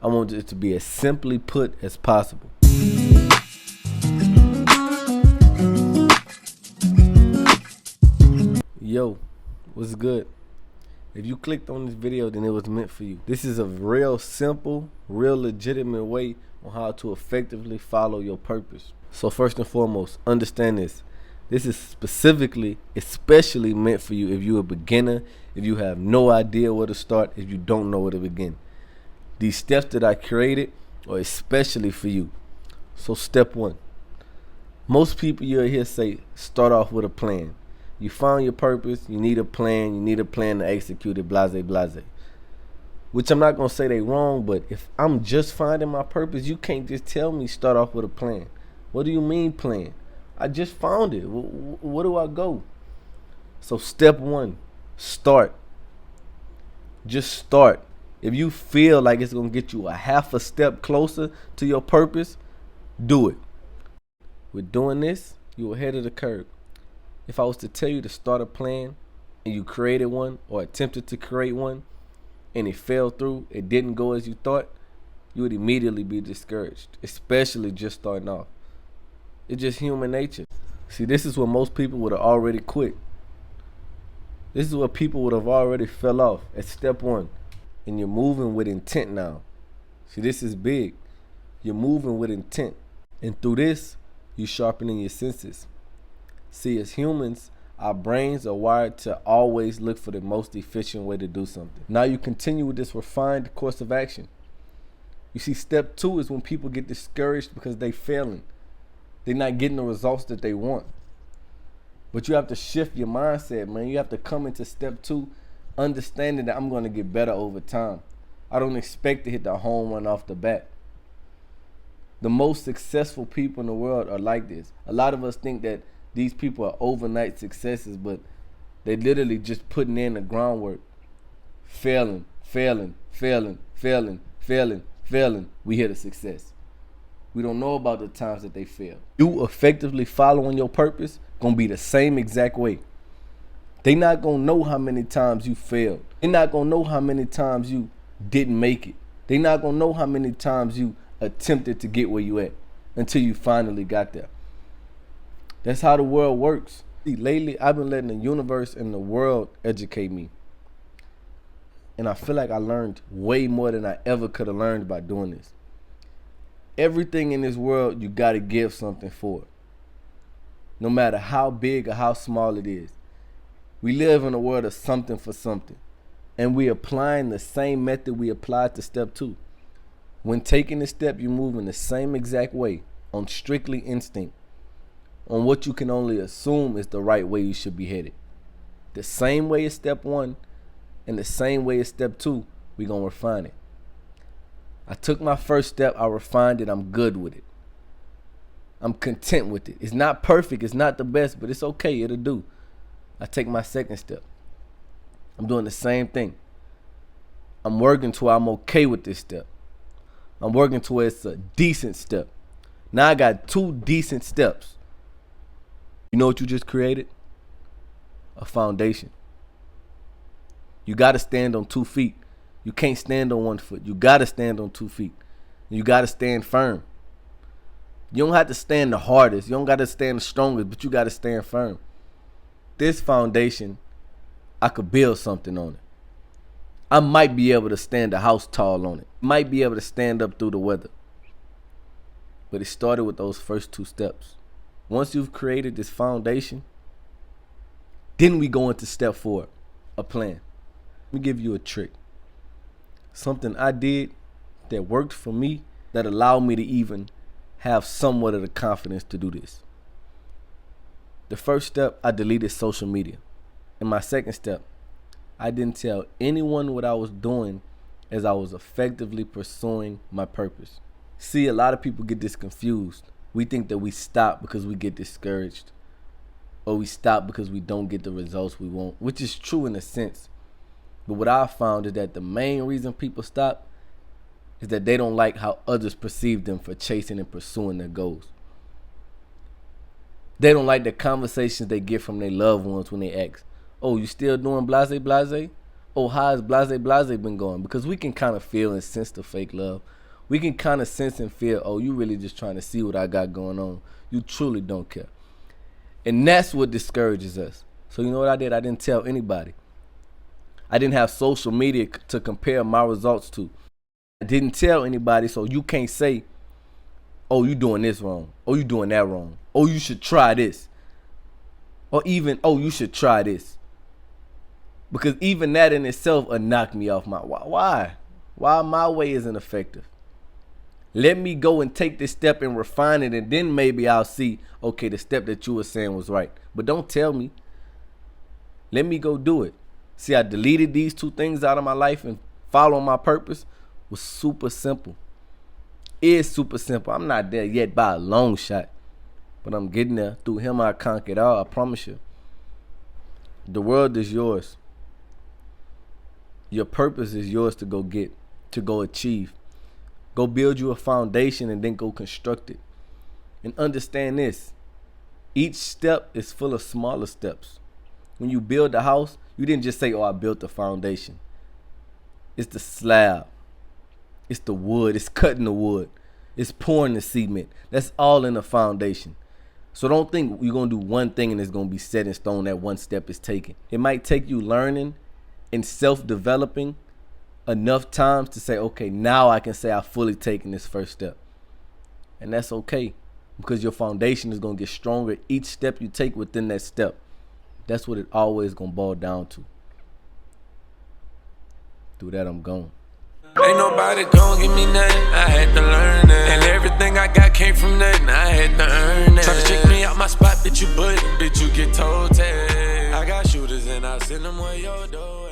I want it to be as simply put as possible. Yo, what's good? If you clicked on this video, then it was meant for you. This is a real simple, real legitimate way on how to effectively follow your purpose. So first and foremost, understand this. This is especially meant for you if you're a beginner, if you have no idea where to start, if you don't know where to begin. These steps that I created are especially for you. So step 1. Most people you'll hear say, start off with a plan. You found your purpose, you need a plan to execute it, blase, blase. Which I'm not going to say they wrong, but if I'm just finding my purpose, you can't just tell me start off with a plan. What do you mean plan? I just found it. Where do I go? So step 1, start. Just start. If you feel like it's going to get you a half a step closer to your purpose, do it. With doing this, you're ahead of the curve. If I was to tell you to start a plan and you created one or attempted to create one and it fell through, it didn't go as you thought, you would immediately be discouraged, especially just starting off. It's just human nature. See, this is where most people would have already quit. This is where people would have already fell off at step 1. And you're moving with intent now. See, this is big. You're moving with intent. And through this, you're sharpening your senses. See, as humans, our brains are wired to always look for the most efficient way to do something. Now you continue with this refined course of action. You see, step 2 is when people get discouraged because they're failing. They're not getting the results that they want. But you have to shift your mindset, man. You have to come into step 2 understanding that I'm going to get better over time. I don't expect to hit the home run off the bat. The most successful people in the world are like this. A lot of us think that these people are overnight successes, but they literally just putting in the groundwork. Failing. We hit a success. We don't know about the times that they fail. You effectively following your purpose gonna be the same exact way. They not gonna know how many times you failed. They not gonna know how many times you didn't make it. They not gonna know how many times you attempted to get where you at until you finally got there. That's how the world works. See, lately, I've been letting the universe and the world educate me. And I feel like I learned way more than I ever could have learned by doing this. Everything in this world, you got to give something for it. No matter how big or how small it is. We live in a world of something for something. And we're applying the same method we applied to step 2. When taking this step, you move in the same exact way, on strictly instinct, on what you can only assume is the right way you should be headed. The same way as step 1 and the same way as step 2, we're going to refine it. I took my first step, I refined it, I'm good with it. I'm content with it. It's not perfect, it's not the best, but it's okay, it'll do. I take my second step. I'm doing the same thing. I'm working to where I'm okay with this step. I'm working to where it's a decent step. Now I got 2 decent steps. You know what you just created? A foundation. You got to stand on 2 feet. You can't stand on 1 foot. You got to stand on 2 feet. You got to stand firm. You don't have to stand the hardest. You don't got to stand the strongest, but you got to stand firm. This foundation, I could build something on it. I might be able to stand a house tall on it. Might be able to stand up through the weather. But it started with those first 2 steps. Once you've created this foundation, then we go into step 4, a plan. Let me give you a trick. Something I did that worked for me, that allowed me to even have somewhat of the confidence to do this. The first step, I deleted social media. In my second step, I didn't tell anyone what I was doing as I was effectively pursuing my purpose. See, a lot of people get this confused. We think that we stop because we get discouraged, or we stop because we don't get the results we want, which is true in a sense. But what I found is that the main reason people stop is that they don't like how others perceive them for chasing and pursuing their goals. They don't like the conversations they get from their loved ones when they ask, "Oh, you still doing blase blase? oh, how has blase been going? Because we can kind of feel and sense the fake love. We can kind of sense and feel, oh, you really just trying to see what I got going on. You truly don't care. And that's what discourages us. So you know what I did? I didn't tell anybody. I didn't have social media to compare my results to. I didn't tell anybody, so you can't say, oh, you doing this wrong. Oh, you doing that wrong. Oh, you should try this. Or even, oh, you should try this. Because even that in itself will knock me off my, why? Why my way isn't effective? Let me go and take this step and refine it, and then maybe I'll see, okay, the step that you were saying was right. But don't tell me. Let me go do it. See, I deleted these 2 things out of my life and following my purpose was super simple. It's super simple. I'm not there yet by a long shot, but I'm getting there. Through him I conquered all, I promise you. The world is yours. Your purpose is yours to go get, to go achieve. Go build you a foundation and then go construct it. And understand this. Each step is full of smaller steps. When you build a house, you didn't just say, oh, I built the foundation. It's the slab. It's the wood. It's cutting the wood. It's pouring the cement. That's all in the foundation. So don't think you're going to do one thing and it's going to be set in stone that one step is taken. It might take you learning and self-developing enough times to say, okay, now I can say I've fully taken this first step. And that's okay, because your foundation is going to get stronger each step you take within that step. That's what it always going to boil down to. Through that, I'm gone. Ain't nobody gon' give me nothing, I had to learn it. And everything I got came from nothing, I had to earn it. Try to check me out my spot, bitch, you get told tag. I got shooters and I send them where your door.